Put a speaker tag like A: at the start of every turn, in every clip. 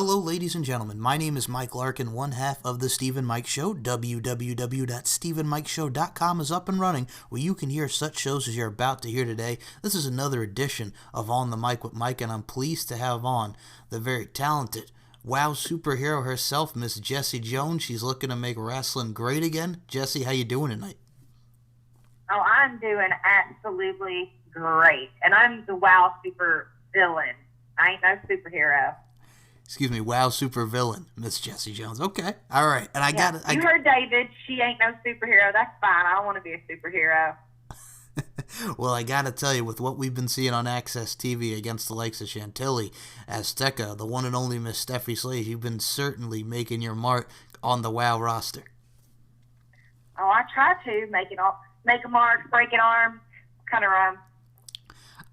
A: Hello, ladies and gentlemen. My name is Mike Larkin, one half of The Steve and Mike Show. www.steveandmikeshow.com is up and running, where you can hear such shows as you're about to hear today. This is another edition of On the Mic with Mike, and I'm pleased to have on the very talented WoW superhero herself, Miss Jessie Jones. She's looking to make wrestling great again. Jessie, how you doing tonight?
B: Oh, I'm doing absolutely great. And I'm the WoW super villain. I ain't no superhero.
A: Excuse me, WoW super villain, Miss Jessie Jones. Okay, all right. And
B: you heard David. She ain't no superhero. That's fine. I don't want to be a superhero.
A: Well, I gotta tell you, with what we've been seeing on Access TV against the likes of Chantilly, Azteca, the one and only Miss Steffi Slays, you've been certainly making your mark on the WoW roster.
B: Oh, I try to make a mark, break an arm, kind of rhyme.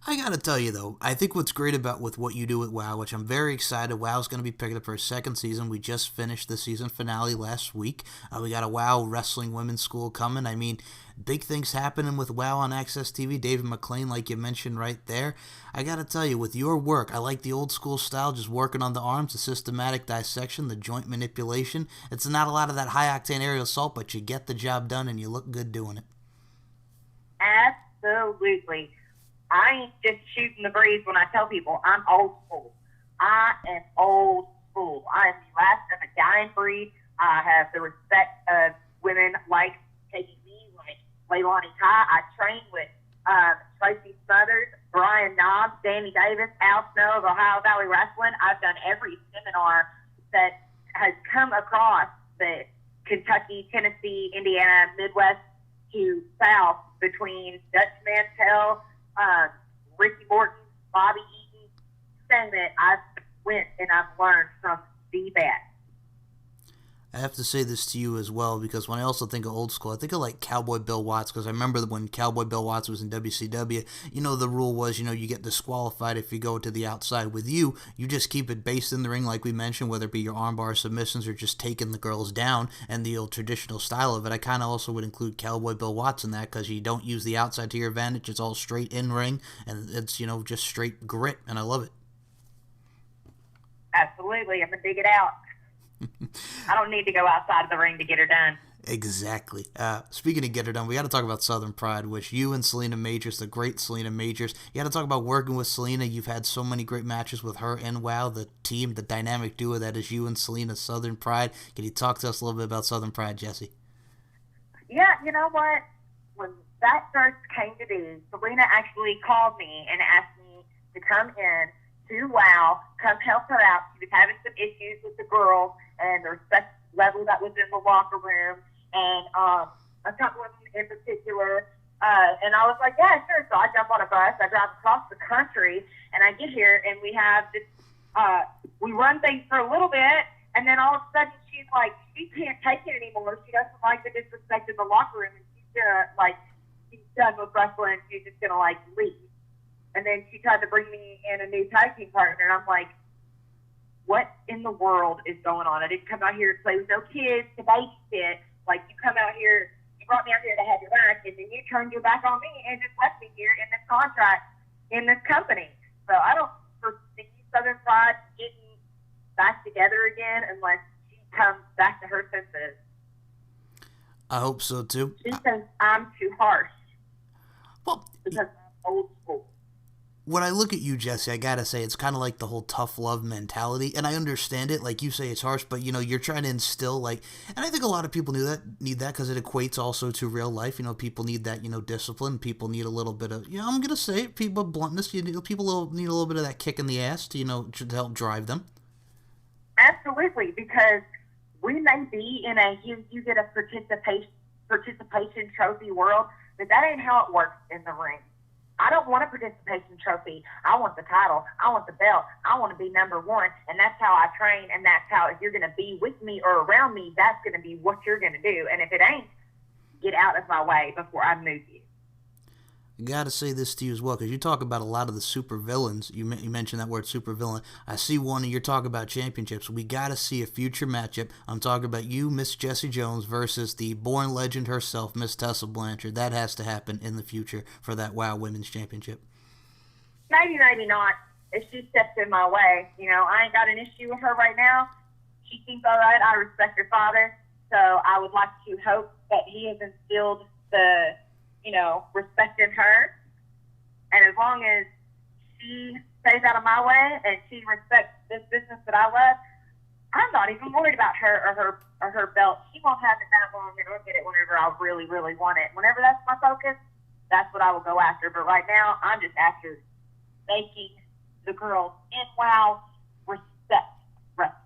A: I gotta tell you though, I think what's great about with what you do at WoW, which I'm very excited, WoW's going to be picking up her second season. We just finished the season finale last week. We got a WoW Wrestling Women's School coming. I mean, big things happening with WoW on Access TV. David McLean, like you mentioned right there. I gotta tell you, with your work, I like the old school style, just working on the arms, the systematic dissection, the joint manipulation. It's not a lot of that high-octane aerial assault, but you get the job done and you look good doing it.
B: Absolutely. I ain't just shooting the breeze when I tell people I'm old school. I am old school. I am the last of a dying breed. I have the respect of women like Katie B, like Leilani Kai. I train with Tracy Smothers, Brian Knobs, Danny Davis, Al Snow of Ohio Valley Wrestling. I've done every seminar that has come across the Kentucky, Tennessee, Indiana, Midwest to South between Dutch Mantell, Ricky Morton, Bobby Eaton, saying that I've went and I've learned from the best.
A: I have to say this to you as well, because when I also think of old school, I think of like Cowboy Bill Watts, because I remember when Cowboy Bill Watts was in WCW, the rule was, you get disqualified if you go to the outside. With you, you just keep it based in the ring, like we mentioned, whether it be your armbar submissions or just taking the girls down and the old traditional style of it. I kind of also would include Cowboy Bill Watts in that, because you don't use the outside to your advantage. It's all straight in ring, and it's, just straight grit, and I love it.
B: Absolutely. I'm going to dig it out. I don't need to go outside of the ring to get her done.
A: Exactly. Speaking of get her done, we got to talk about Southern Pride, which you and Selena Majors, the great Selena Majors, you got to talk about working with Selena. You've had so many great matches with her and WoW, the team, the dynamic duo that is you and Selena, Southern Pride. Can you talk to us a little bit about Southern Pride, Jessie?
B: Yeah, you know what? When that first came to be, Selena actually called me and asked me to come in to WoW, come help her out. She was having some issues with the girls and the respect level that was in the locker room, and a couple of them in particular. And I was like, yeah, sure. So I jump on a bus, I drive across the country, and I get here, and we have this, we run things for a little bit, and then all of a sudden she's like, she can't take it anymore. She doesn't like the disrespect in the locker room, and she's gonna, she's done with wrestling, she's just gonna, leave. And then she tried to bring me in a new tag team partner, and I'm like, what in the world is going on? I didn't come out here to play with no kids, to babysit. You come out here, you brought me out here to have your back, and then you turned your back on me and just left me here in this contract in this company. So I don't foresee Southern Pride getting back together again unless she comes back to her senses.
A: I hope so, too.
B: She says I'm too harsh.
A: Well,
B: because I'm old school.
A: When I look at you, Jessie, I gotta say, it's kind of like the whole tough love mentality, and I understand it. Like you say, it's harsh, but, you're trying to instill, and I think a lot of people need that because it equates also to real life. People need that, discipline. People need a little bit of, I'm gonna say it, people, bluntness. People need a little bit of that kick in the ass to, to help drive them.
B: Absolutely, because we may be in a, you get a participation trophy world, but that ain't how it works in the ring. I don't want a participation trophy. I want the title. I want the belt. I want to be number one, and that's how I train, and that's how, if you're going to be with me or around me, that's going to be what you're going to do. And if it ain't, get out of my way before I move you.
A: I gotta say this to you as well, because you talk about a lot of the super villains. You mentioned that word super villain. I see one, and you're talking about championships. We gotta see a future matchup. I'm talking about you, Miss Jessie Jones, versus the born legend herself, Miss Tessa Blanchard. That has to happen in the future for that WoW Women's Championship.
B: Maybe, maybe not. if she steps in my way. I ain't got an issue with her right now. She seems all right. I respect her father. So I would like to hope that he has instilled the, respect in her. And as long as she stays out of my way and she respects this business that I love, I'm not even worried about her or her belt. She won't have it that long, and I'll get it whenever I really, really want it. Whenever that's my focus, that's what I will go after. But right now, I'm just after making the girls in WoW respect wrestling.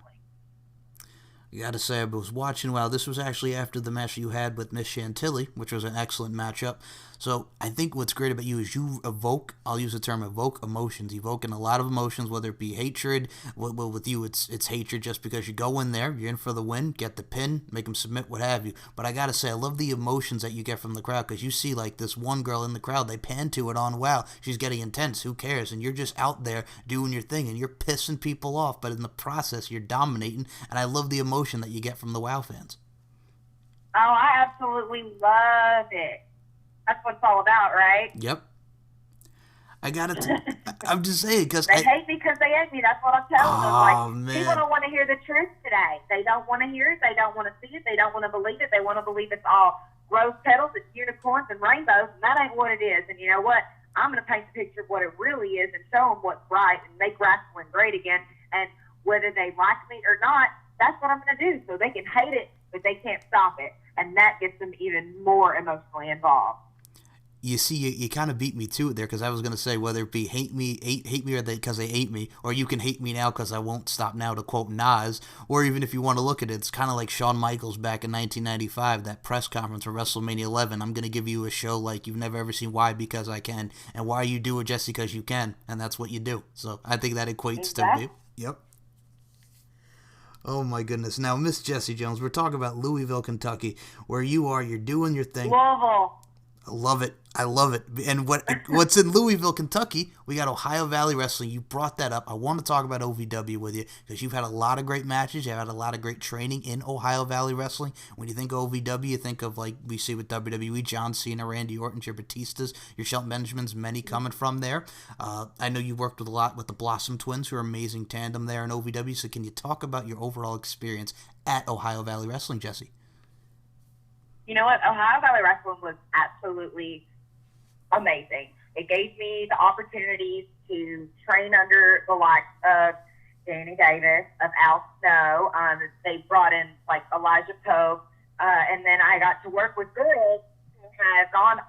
A: You got to say, I was watching WoW. This was actually after the match you had with Miss Chantilly, which was an excellent matchup. So I think what's great about you is you evoke, I'll use the term evoke emotions, evoking a lot of emotions, whether it be hatred. Well, with you, it's hatred just because you go in there, you're in for the win, get the pin, make them submit, what have you. But I got to say, I love the emotions that you get from the crowd, because you see like this one girl in the crowd, they pan to it on WoW. She's getting intense, who cares? And you're just out there doing your thing, and you're pissing people off, but in the process, you're dominating, and I love the emotion that you get from the WoW fans.
B: Oh, I absolutely love it. That's what it's all about, right?
A: Yep. I'm just saying, because
B: they hate me because they hate me. That's what I'm telling them. Like,
A: man.
B: People don't want to hear the truth today. They don't want to hear it. They don't want to see it. They don't want to believe it. They want to believe it's all rose petals, it's unicorns and rainbows, and that ain't what it is. And you know what? I'm going to paint the picture of what it really is and show them what's right and make wrestling great again. And whether they like me or not, that's what I'm going to do. So they can hate it, but they can't stop it. And that gets them even more emotionally involved.
A: You see, you kind of beat me to it there, because I was going to say, whether it be hate me or because they hate me, or you can hate me now because I won't stop now, to quote Nas, or even if you want to look at it, it's kind of like Shawn Michaels back in 1995, that press conference for WrestleMania 11. I'm going to give you a show like you've never ever seen. Why? Because I can. And why you do it, Jessie? Because you can. And that's what you do. So I think that equates to me. Yep. Oh my goodness. Now, Miss Jessie Jones, we're talking about Louisville, Kentucky, where you are. You're doing your thing.
B: Louisville.
A: I love it. I love it. And what's in Louisville, Kentucky, we got Ohio Valley Wrestling. You brought that up. I want to talk about OVW with you, because you've had a lot of great matches. You've had a lot of great training in Ohio Valley Wrestling. When you think of OVW, you think of, like we see with WWE, John Cena, Randy Orton, your Batistas, your Shelton Benjamins, many coming from there. I know you worked with a lot with the Blossom Twins, who are an amazing tandem there in OVW. So can you talk about your overall experience at Ohio Valley Wrestling, Jessie?
B: You know what? Ohio Valley Wrestling was absolutely amazing. It gave me the opportunities to train under the likes of Danny Davis, of Al Snow. They brought in like Elijah Pope, and then I got to work with girls who have gone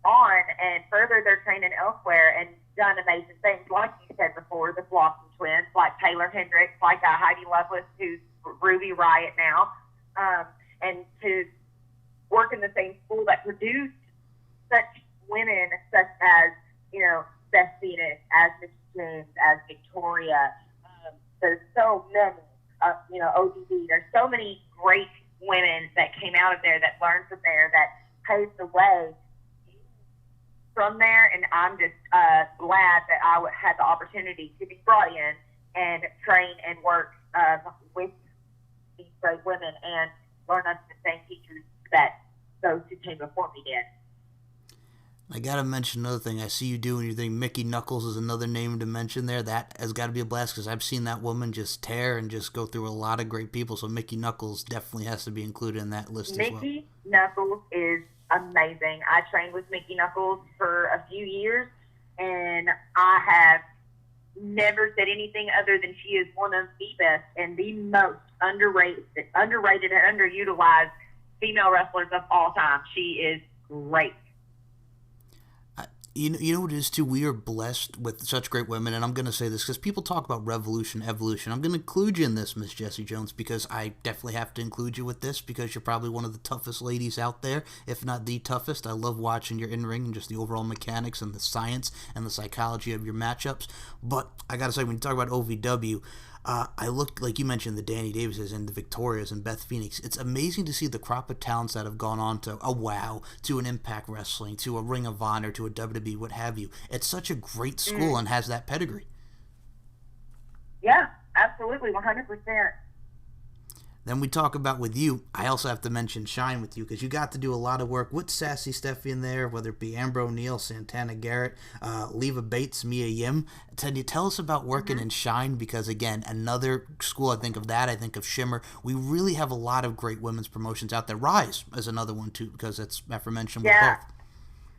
B: on and furthered their training elsewhere and done amazing things, like you said before, the Blossom Twins, like Taylor Hendricks, like Heidi Lovelace, who's Ruby Riott now, and to work in the same school that produced such women such as, Beth Phoenix, as Miss James, as Victoria. There's so many, ODB. There's so many great women that came out of there, that learned from there, that paved the way from there. And I'm just glad that I had the opportunity to be brought in and train and work with these great women and learn under the same teachers that those who came before me did.
A: I gotta mention another thing. I see you doing your thing. Mickey Knuckles is another name to mention there. That has got to be a blast, because I've seen that woman just tear and just go through a lot of great people. So Mickey Knuckles definitely has to be included in that list as well.
B: Mickey Knuckles is amazing. I trained with Mickey Knuckles for a few years, and I have never said anything other than she is one of the best and the most underrated and underutilized female wrestlers of all time. She is great.
A: You know what it is, too? We are blessed with such great women, and I'm going to say this because people talk about revolution, evolution. I'm going to include you in this, Miss Jessie Jones, because I definitely have to include you with this, because you're probably one of the toughest ladies out there, if not the toughest. I love watching your in-ring and just the overall mechanics and the science and the psychology of your matchups. But I got to say, when you talk about OVW, I look, like you mentioned, the Danny Davises and the Victorias and Beth Phoenix. It's amazing to see the crop of talents that have gone on to a WoW, to an Impact Wrestling, to a Ring of Honor, to a WWE, what have you. It's such a great school and has that pedigree.
B: Yeah, absolutely, 100%.
A: Then we talk about with you. I also have to mention Shine with you because you got to do a lot of work with Sassy Steffi in there, whether it be Amber O'Neal, Santana Garrett, Leva Bates, Mia Yim. Can you tell us about working in Shine? Because again, another school. I think of that. I think of Shimmer. We really have a lot of great women's promotions out there. Rise is another one too because it's aforementioned with both.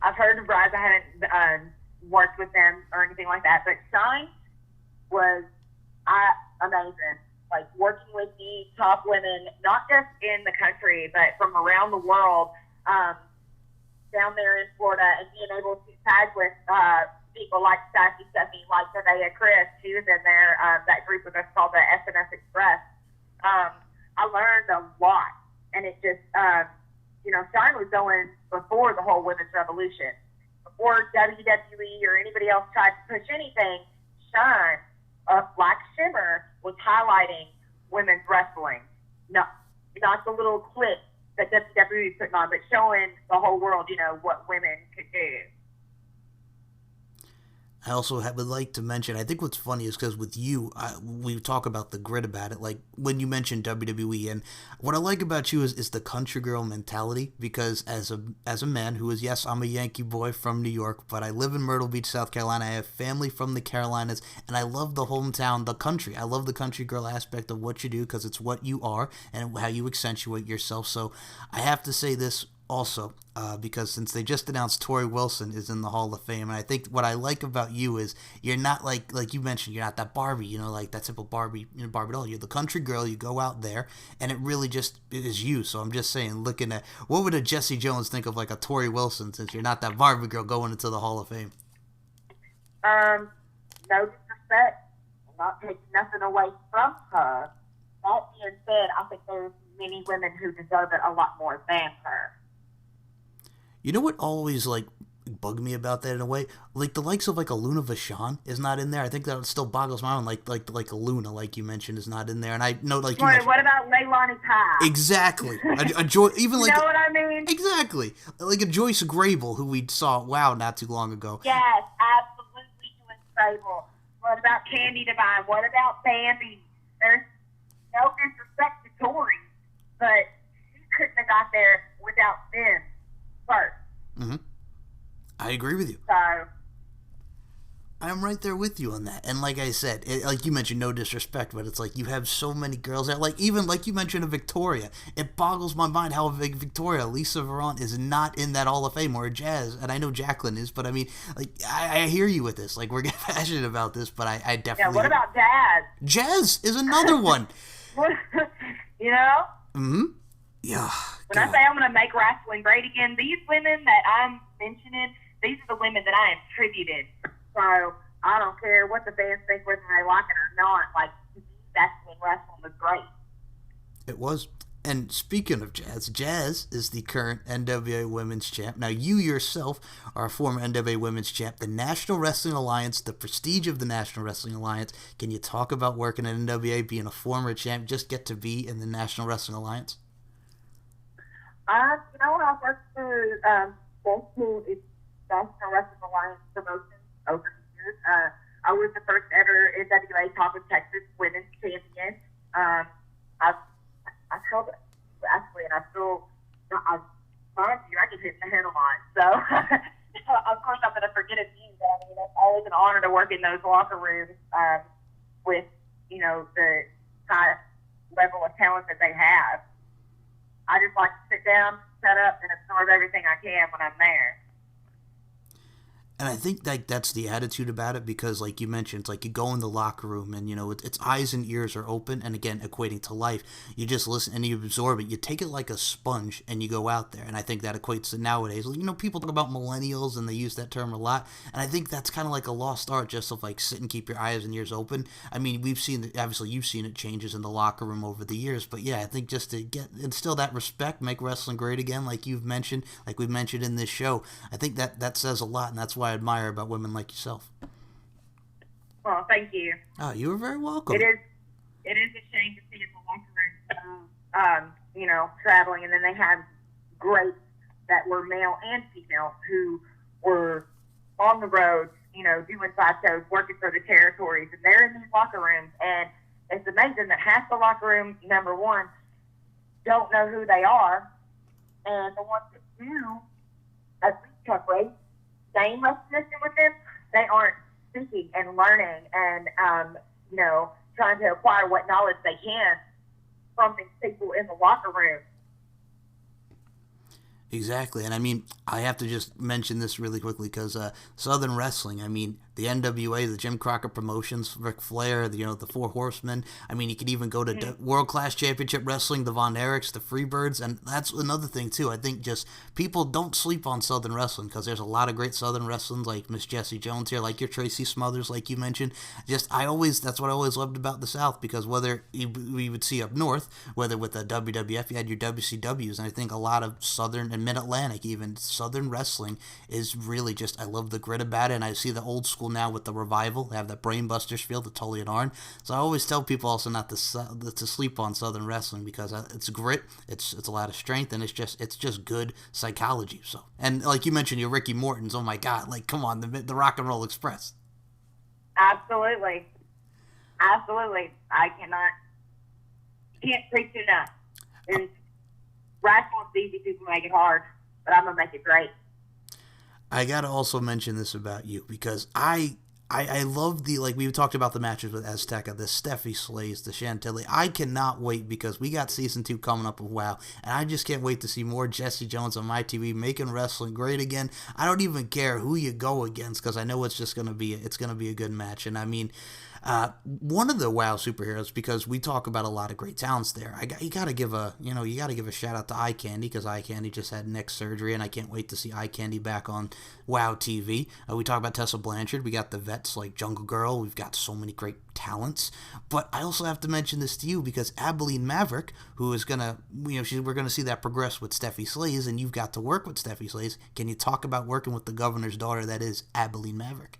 B: I've heard of Rise. I haven't worked with them or anything like that, but Shine was amazing. Like working with the top women, not just in the country, but from around the world, down there in Florida, and being able to tag with people like Sassy Stephanie, like Nevaeh Chris. She was in there. That group of us called the SNS Express. I learned a lot, and it just, Shine was going before the whole women's revolution. Before WWE or anybody else tried to push anything, Shine, like Shimmer, was highlighting women's wrestling. Not the little clip that WWE is putting on, but showing the whole world, what women could do.
A: I also would like to mention, I think what's funny is because with you, we talk about the grit about it, like when you mentioned WWE, and what I like about you is the country girl mentality, because as a man who is, yes, I'm a Yankee boy from New York, but I live in Myrtle Beach, South Carolina, I have family from the Carolinas, and I love the hometown, the country. I love the country girl aspect of what you do, because it's what you are, and how you accentuate yourself. So I have to say this also, because since they just announced Tori Wilson is in the Hall of Fame, and I think what I like about you is you're not like you mentioned, you're not that Barbie, like that simple Barbie doll. You're the country girl. You go out there, and it really just is you. So I'm just saying, looking at what would a Jessie Jones think of like a Tori Wilson, since you're not that Barbie girl going into the Hall of Fame?
B: No disrespect. I'm not taking nothing away from her. That being said, I think there's many women who deserve it a lot more than her.
A: You know what always bugged me about that in a way? Like the likes of like a Luna Vachon is not in there. I think that still boggles my mind. Like a Luna, like you mentioned, is not in there. And I know like you mentioned,
B: what about Leilani Kai?
A: Exactly. A Joyce, even like,
B: you know what I mean?
A: Exactly. Like a Joyce Grable, who we saw not too long ago.
B: Yes, absolutely Joyce Grable. What about Candy Divine? What about Bambi? There's no disrespect to Tori, but she couldn't have got there without them first.
A: Mm-hmm. I agree with you.
B: So
A: I'm right there with you on that. And like I said, like you mentioned, no disrespect, but it's like you have so many girls that, like, even like you mentioned a Victoria. It boggles my mind how Victoria, Lisa Varon, is not in that Hall of Fame, or Jazz. And I know Jacqueline is, but I mean, like, I hear you with this. Like, we're getting passionate about this, but I definitely.
B: Yeah, what about Jazz?
A: Jazz is another one.
B: You know?
A: Mm-hmm. Yeah.
B: When I say I'm going to make wrestling great again, these women that I'm mentioning, these are the women that I have tributed. So I don't care what the fans think, whether they like it or not. Like, that's when wrestling was great.
A: It was. And speaking of Jazz, Jazz is the current NWA Women's Champ. Now, you yourself are a former NWA Women's Champ. The National Wrestling Alliance, the prestige of the National Wrestling Alliance. Can you talk about working at NWA, being a former champ, just get to be in the National Wrestling Alliance?
B: I worked for both National Wrestling Alliance promotions over the years. I was the first ever NWA Top of Texas Women's Champion. I held it, actually, and I promise you, I get hit in the head a lot. So, of course, I'm going to forget a few, but I mean, it's always an honor to work in those locker rooms with, the high level of talent that they have. I just like to sit down, shut up, and absorb everything I can when I'm there.
A: And I think that's the attitude about it, because like you mentioned, it's like you go in the locker room and, it's eyes and ears are open, and again, equating to life. You just listen and you absorb it. You take it like a sponge and you go out there. And I think that equates to nowadays. People talk about millennials and they use that term a lot. And I think that's kind of like a lost art, just of like sit and keep your eyes and ears open. I mean, we've seen that, obviously you've seen it changes in the locker room over the years. But yeah, I think just to instill that respect, make wrestling great again, like you've mentioned, like we've mentioned in this show, I think that says a lot, and that's why I admire about women like yourself.
B: Well, thank you.
A: Oh, you were very welcome.
B: It is a shame to see in the locker room, traveling, and then they have greats that were male and female who were on the road, doing side shows, working for the territories, and they're in these locker rooms, and it's amazing that half the locker room, number one, don't know who they are, and the ones that do at least have race same recognition with them, they aren't speaking and learning and trying to acquire what knowledge they can from these people in the locker room.
A: Exactly, and I mean, I have to just mention this really quickly because Southern Wrestling. I mean, the NWA, the Jim Crockett Promotions, Ric Flair, the Four Horsemen. I mean, you could even go to World Class Championship Wrestling, the Von Erichs, the Freebirds, and that's another thing too. I think just people don't sleep on Southern Wrestling because there's a lot of great Southern Wrestling, like Miss Jessie Jones here, like your Tracy Smothers, like you mentioned. That's what I always loved about the South, because whether we would see up north, whether with the WWF, you had your WCWs, and I think a lot of Southern and Mid-Atlantic, even Southern wrestling is really just, I love the grit about it, and I see the old school now with the Revival. They have that Brainbusters feel, the Tully and Arn. So I always tell people also not to sleep on Southern wrestling, because it's grit, it's a lot of strength, and it's just good psychology. So, and like you mentioned, your Ricky Mortons, oh my God, like come on, the Rock and Roll Express.
B: Absolutely. I can't preach enough. And wrestling's easy, people make it hard, but I'm gonna make it great.
A: I gotta also mention this about you, because I love like we talked about the matches with Azteca, the Steffi Slays, the Chantilly. I cannot wait, because we got season 2 coming up of WoW, and I just can't wait to see more Jessie Jones on my TV making wrestling great again. I don't even care who you go against, because I know it's gonna be a good match. And I mean, one of the WoW superheroes, because we talk about a lot of great talents there. You gotta give a shout out to Eye Candy, because Eye Candy just had neck surgery, and I can't wait to see Eye Candy back on WoW TV. We talk about Tessa Blanchard. We got the vets like Jungle Girl. We've got so many great talents. But I also have to mention this to you, because Abilene Maverick, who is gonna, we're gonna see that progress with Steffi Slays, and you've got to work with Steffi Slays. Can you talk about working with the governor's daughter, that is Abilene Maverick?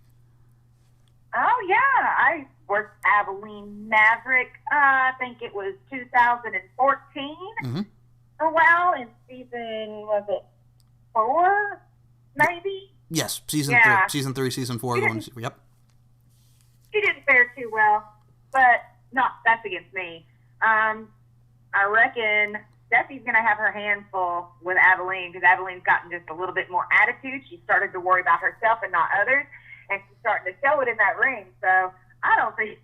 B: Oh, yeah. I worked Abilene Maverick, I think it was 2014 for a while, in season, was it 4, maybe?
A: Yes, season 3, season 4. Yep.
B: She didn't fare too well, but that's against me. I reckon Steffi's going to have her hands full with Abilene, because Abilene's gotten just a little bit more attitude. She started to worry about herself and not others, and she's starting to show it in that ring. So I don't think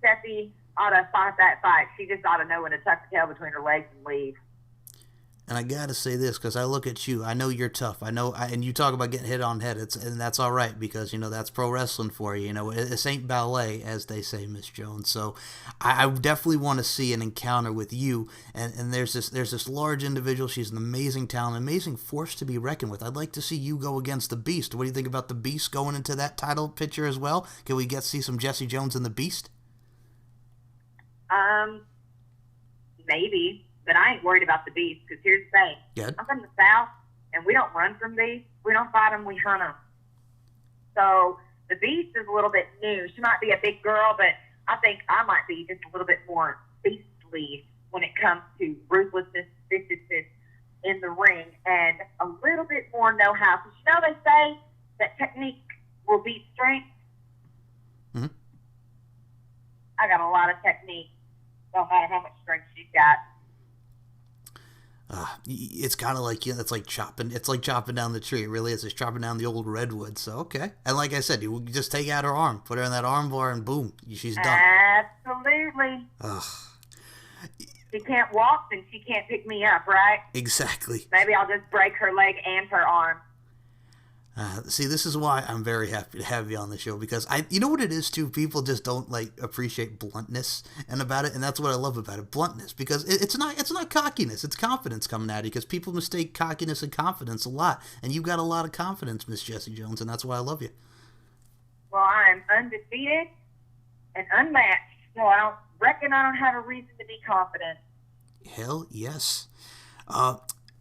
B: Steffi ought to fight that fight. She just ought to know when to tuck the tail between her legs and leave.
A: And I gotta say this, because I look at you. I know you're tough. And you talk about getting hit on the head. And that's all right, because that's pro wrestling for you. This ain't ballet, as they say, Miss Jones. So I definitely want to see an encounter with you. And there's this large individual. She's an amazing talent, amazing force to be reckoned with. I'd like to see you go against the Beast. What do you think about the Beast going into that title picture as well? Can we see some Jessie Jones and the Beast?
B: Maybe. But I ain't worried about the Beast, because here's the thing.
A: Good.
B: I'm from the South, and we don't run from beasts. We don't fight them, we hunt them. So the Beast is a little bit new. She might be a big girl, but I think I might be just a little bit more beastly when it comes to ruthlessness, viciousness in the ring, and a little bit more know-how. Because they say that technique will beat strength.
A: Mm-hmm.
B: I got a lot of technique, no matter how much strength she's got.
A: It's kind of like it's like chopping down the tree. It really is. It's chopping down the old redwood. So okay, and like I said, you just take out her arm, put her in that arm bar, and boom, she's done.
B: Absolutely. She can't walk, and she can't pick me up, right?
A: Exactly.
B: Maybe I'll just break her leg and her arm.
A: See, this is why I'm very happy to have you on the show, because you know what it is too? People just don't appreciate bluntness and about it, and that's what I love about it, bluntness, because it's not cockiness, it's confidence coming at you, because people mistake cockiness and confidence a lot, and you've got a lot of confidence, Miss Jessie Jones, and that's why I love you.
B: Well, I'm undefeated and unmatched, so I don't have a reason to be confident.
A: Hell yes.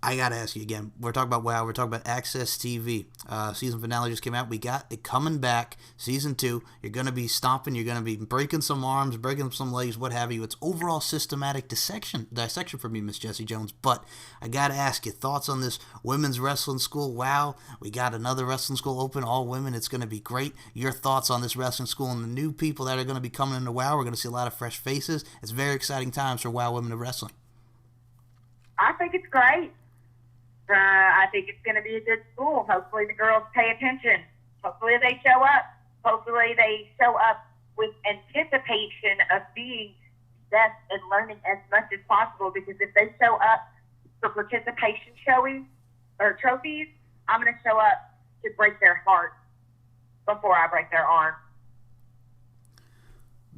A: I got to ask you again. We're talking about WoW. We're talking about Access TV. Season finale just came out. We got it coming back. Season 2. You're going to be stomping. You're going to be breaking some arms, breaking some legs, what have you. It's overall systematic dissection for me, Miss Jessie Jones. But I got to ask you, thoughts on this women's wrestling school? WoW. We got another wrestling school open, all women. It's going to be great. Your thoughts on this wrestling school and the new people that are going to be coming into WoW? We're going to see a lot of fresh faces. It's very exciting times for WoW Women of Wrestling.
B: I think it's great. I think it's going to be a good school. Hopefully the girls pay attention. Hopefully they show up. Hopefully they show up with anticipation of being best and learning as much as possible, because if they show up for participation showing or trophies, I'm going to show up to break their heart before I break their arm.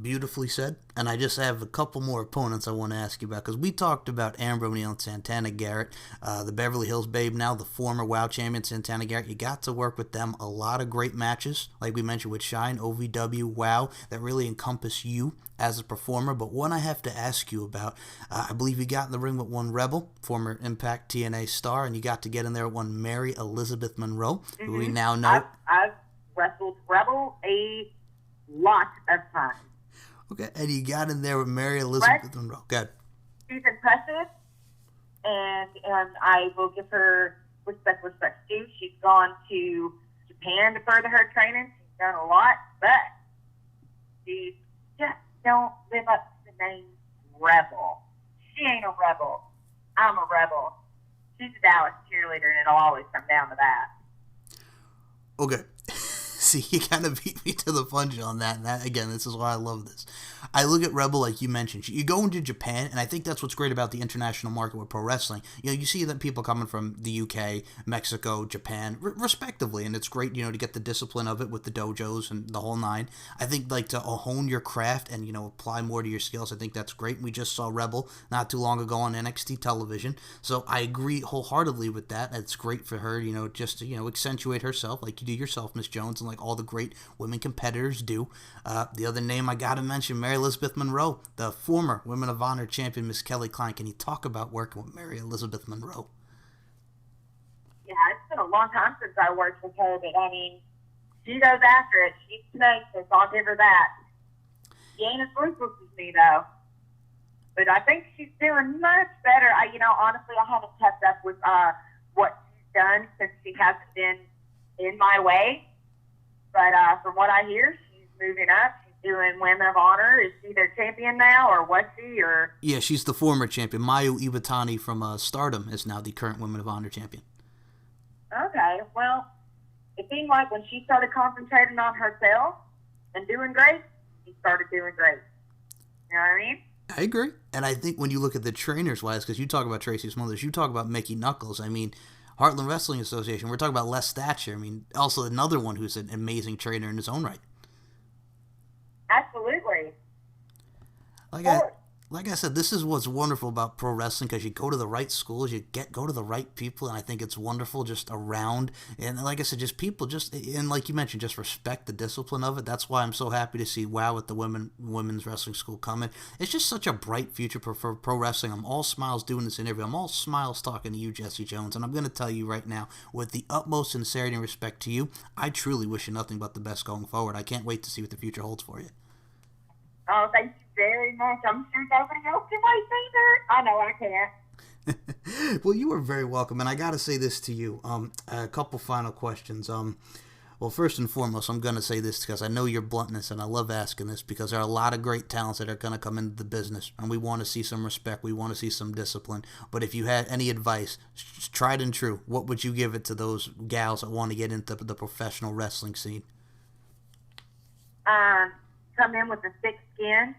A: Beautifully said. And I just have a couple more opponents I want to ask you about, because we talked about Amber O'Neal and Santana Garrett, the Beverly Hills Babe, now the former WoW champion Santana Garrett. You got to work with them. A lot of great matches, like we mentioned with Shine, OVW, WoW, that really encompass you as a performer. But one I have to ask you about, I believe you got in the ring with one Rebel, former Impact TNA star, and you got to get in there with one Mary Elizabeth Monroe, who we now know.
B: I've wrestled Rebel a lot of times.
A: Okay, and you got in there with Mary Elizabeth Monroe. Good.
B: She's impressive, and I will give her respect due. She's gone to Japan to further her training. She's done a lot, but she just don't live up to the name Rebel. She ain't a rebel. I'm a rebel. She's a Dallas cheerleader, and it'll always come down to that.
A: Okay. See, you kind of beat me to the punch on that. And that, again, this is why I love this. I look at Rebel, like you mentioned. You go into Japan, and I think that's what's great about the international market with pro wrestling. You know, you see that people coming from the UK, Mexico, Japan, respectively, and it's great, to get the discipline of it with the dojos and the whole nine. I think, to hone your craft and, apply more to your skills, I think that's great. We just saw Rebel not too long ago on NXT television, so I agree wholeheartedly with that. It's great for her, just to, accentuate herself like you do yourself, Miss Jones, and like all the great women competitors do. The other name I gotta mention, Mary Elizabeth Monroe, the former Women of Honor champion, Miss Kelly Klein. Can you talk about working with Mary Elizabeth Monroe?
B: Yeah, it's been a long time since I worked with her, but I mean, she goes after it. She's tenacious. I'll give her that. She ain't as ruthless as me, though. But I think she's doing much better. Honestly, I haven't kept up with what she's done since she hasn't been in my way. But from what I hear, she's moving up. She's doing Women of Honor. Is she their champion now, or was she? Or
A: yeah, she's the former champion. Mayu Iwatani from Stardom is now the current Women of Honor champion.
B: Okay, well, it seemed like when she started concentrating on herself and doing great, she started doing great. You know what I mean?
A: I agree. And I think when you look at the trainers-wise, because you talk about Tracy Smothers, you talk about Mickey Knuckles, I mean, Heartland Wrestling Association, we're talking about Les Thatcher. I mean, also another one who's an amazing trainer in his own right.
B: Absolutely.
A: Like I said, this is what's wonderful about pro wrestling, because you go to the right schools, go to the right people, and I think it's wonderful just around. And like I said, just people and like you mentioned, just respect the discipline of it. That's why I'm so happy to see WoW at the women's wrestling school coming. It's just such a bright future for pro wrestling. I'm all smiles doing this interview. I'm all smiles talking to you, Jessie Jones, and I'm going to tell you right now, with the utmost sincerity and respect to you, I truly wish you nothing but the best going forward. I can't wait to see what the future holds for you.
B: Oh, thank you very much. I'm sure nobody else can wait either. I know I can't.
A: Well, you are very welcome, and I got to say this to you. A couple final questions. Well, first and foremost, I'm going to say this because I know your bluntness, and I love asking this because there are a lot of great talents that are going to come into the business, and we want to see some respect. We want to see some discipline. But if you had any advice, tried and true, what would you give it to those gals that want to get into the professional wrestling scene?
B: Come in with a thick skin.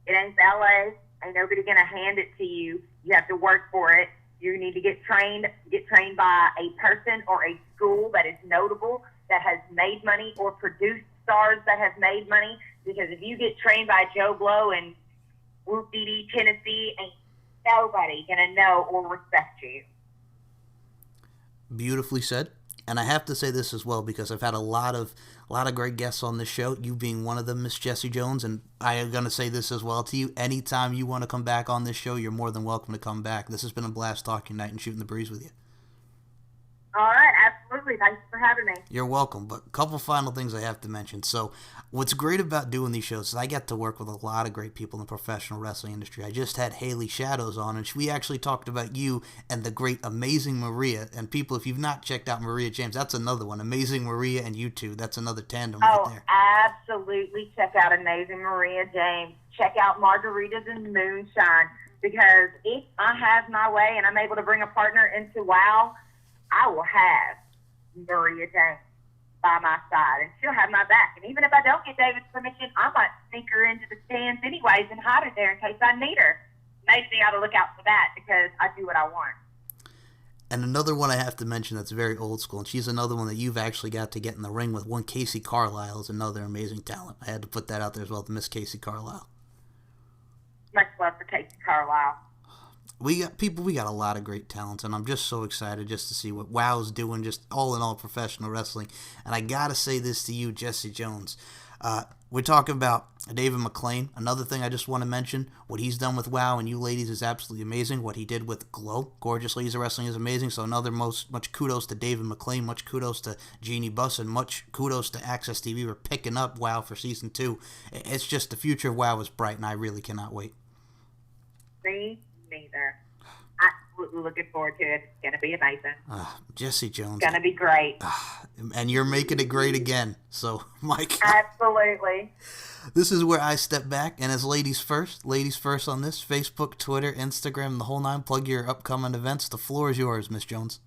B: It ain't ballet. Ain't nobody gonna hand it to you. You have to work for it. You need to get trained by a person or a school that is notable, that has made money, or produced stars that have made money. Because if you get trained by Joe Blow in Whoop-Dee-Dee, Tennessee, ain't nobody gonna know or respect you.
A: Beautifully said. And I have to say this as well because I've had a lot of great guests on this show, you being one of them, Miss Jessie Jones, and I am going to say this as well to you. Anytime you want to come back on this show, you're more than welcome to come back. This has been a blast talking tonight and shooting the breeze with you.
B: All right, absolutely. Thanks for having me.
A: You're welcome. But a couple final things I have to mention. So what's great about doing these shows is I get to work with a lot of great people in the professional wrestling industry. I just had Haley Shadows on, and we actually talked about you and the great Amazing Maria. And people, if you've not checked out Maria James, that's another one. Amazing Maria and you two. That's another tandem right there.
B: Absolutely. Check out Amazing Maria James. Check out Margaritas and Moonshine. Because if I have my way and I'm able to bring a partner into WOW, I will have Maria James by my side, and she'll have my back. And even if I don't get David's permission, I might sneak her into the stands anyways and hide her there in case I need her. Makes me ought to look out for that because I do what I want.
A: And another one I have to mention that's very old school, and she's another one that you've actually got to get in the ring with. One, Casey Carlisle is another amazing talent. I had to put that out there as well, to Miss Casey Carlisle.
B: Much love for Casey Carlisle.
A: We got a lot of great talents, and I'm just so excited just to see what WOW's doing, just all in all professional wrestling. And I gotta say this to you, Jessie Jones. We're talking about David McLean. Another thing I just want to mention, what he's done with WOW and you ladies is absolutely amazing. What he did with Glow, Gorgeous Ladies of Wrestling, is amazing. So much kudos to David McLean, much kudos to Jeannie Buss, and much kudos to Access TV for picking up WOW for Season 2. It's just the future of WOW is bright, and I really cannot wait.
B: Me neither. Absolutely looking forward to it. It's going to be amazing.
A: Jessie Jones.
B: It's going to be great.
A: And you're making it great again. So, Mike.
B: Absolutely.
A: This is where I step back, and as ladies first on this, Facebook, Twitter, Instagram, the whole nine, plug your upcoming events. The floor is yours, Miss Jones.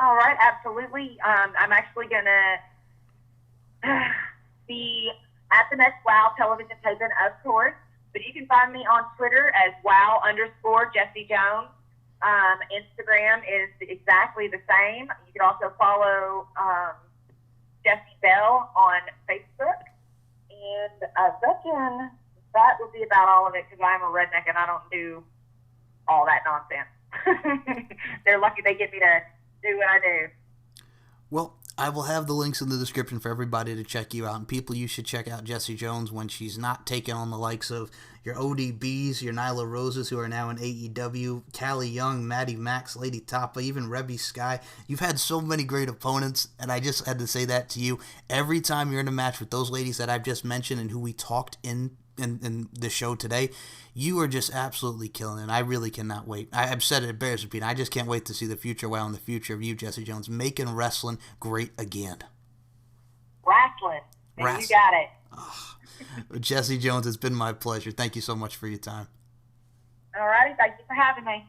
B: All right, absolutely. I'm actually going to be at the next WOW television taping, of course. But you can find me on Twitter as @wow_Jessie Jones. Instagram is exactly the same. You can also follow Jessie Bell on Facebook. And I reckon that would be about all of it because I'm a redneck and I don't do all that nonsense. They're lucky they get me to do what I do.
A: Well, I will have the links in the description for everybody to check you out. And people, you should check out Jessie Jones when she's not taking on the likes of your ODBs, your Nyla Roses, who are now in AEW, Callie Young, Maddie Max, Lady Tapa, even Rebby Sky. You've had so many great opponents, and I just had to say that to you. Every time you're in a match with those ladies that I've just mentioned and who we talked in the show today, you are just absolutely killing it, and I really cannot wait. I've said it bears repeating. I just can't wait to see the future WOW and the future of you, Jessie Jones, making wrestling great again.
B: Wrestling. You got it.
A: Jessie Jones, it's been my pleasure. Thank you so much for your time.
B: All righty. Thank you for having me.